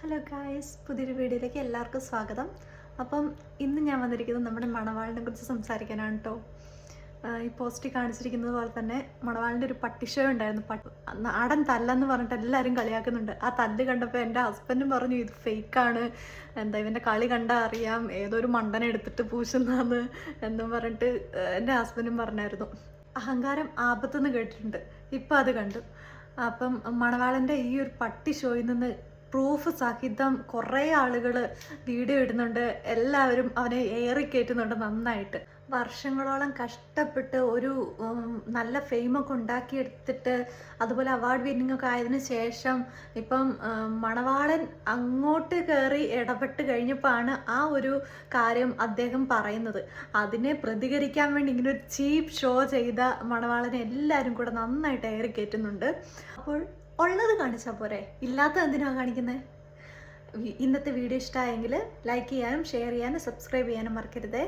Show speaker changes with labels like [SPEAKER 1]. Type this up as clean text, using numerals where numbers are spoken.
[SPEAKER 1] Hello guys, പുതിയൊരു വീഡിയോയിലേക്ക് എല്ലാവർക്കും സ്വാഗതം. അപ്പം ഇന്ന് ഞാൻ വന്നിരിക്കുന്നത് നമ്മുടെ മണവാളിനെ കുറിച്ച് സംസാരിക്കാനാണ് കേട്ടോ. ഈ പോസ്റ്റിൽ കാണിച്ചിരിക്കുന്നത് പോലെ തന്നെ മണവാളിൻ്റെ ഒരു പട്ടി ഷോ ഉണ്ടായിരുന്നു. നാടൻ തല്ലെന്ന് പറഞ്ഞിട്ട് എല്ലാവരും കളിയാക്കുന്നുണ്ട്. ആ തല്ല് കണ്ടപ്പോൾ എൻ്റെ ഹസ്ബൻഡും പറഞ്ഞു ഇത് ഫേക്കാണ്, ഇവൻ്റെ കളി കണ്ടാൽ അറിയാം, ഏതോ ഒരു മണ്ടനെ എടുത്തിട്ട് പൂശുന്നാന്ന് എന്നും പറഞ്ഞിട്ട് എൻ്റെ ഹസ്ബൻഡും പറഞ്ഞായിരുന്നു. അഹങ്കാരം ആപത്തെന്ന് കേട്ടിട്ടുണ്ട്, ഇപ്പം അത് കണ്ടു. അപ്പം മണവാളൻ്റെ ഈ ഒരു പട്ടി ഷോയിൽ നിന്ന് പ്രൂഫ് സഹിതം കുറേ ആളുകൾ വീഡിയോ ഇടുന്നുണ്ട്. എല്ലാവരും അവനെ ഏറിക്കയറ്റുന്നുണ്ട് നന്നായിട്ട്. വർഷങ്ങളോളം കഷ്ടപ്പെട്ട് ഒരു നല്ല ഫെയിമൊക്കെ ഉണ്ടാക്കിയെടുത്തിട്ട് അതുപോലെ അവാർഡ് വിന്നിംഗ് ഒക്കെ ആയതിനു ശേഷം ഇപ്പം മണവാളൻ അങ്ങോട്ട് കയറി ഇടപെട്ട് കഴിഞ്ഞപ്പോഴാണ് ആ ഒരു കാര്യം അദ്ദേഹം പറയുന്നത്. അതിനെ പ്രതികരിക്കാൻ വേണ്ടി ഇങ്ങനെ ഒരു ചീപ്പ് ഷോ ചെയ്ത മണവാളനെ എല്ലാവരും കൂടെ നന്നായിട്ട് ഏറിക്കയറ്റുന്നുണ്ട്. അപ്പോൾ ഉള്ളത് കാണിച്ചാൽ പോരെ, ഇല്ലാത്ത എന്തിനാണ് കാണിക്കുന്നത്? ഇന്നത്തെ വീഡിയോ ഇഷ്ടമായെങ്കിൽ ലൈക്ക് ചെയ്യാനും ഷെയർ ചെയ്യാനും സബ്സ്ക്രൈബ് ചെയ്യാനും മറക്കരുതേ.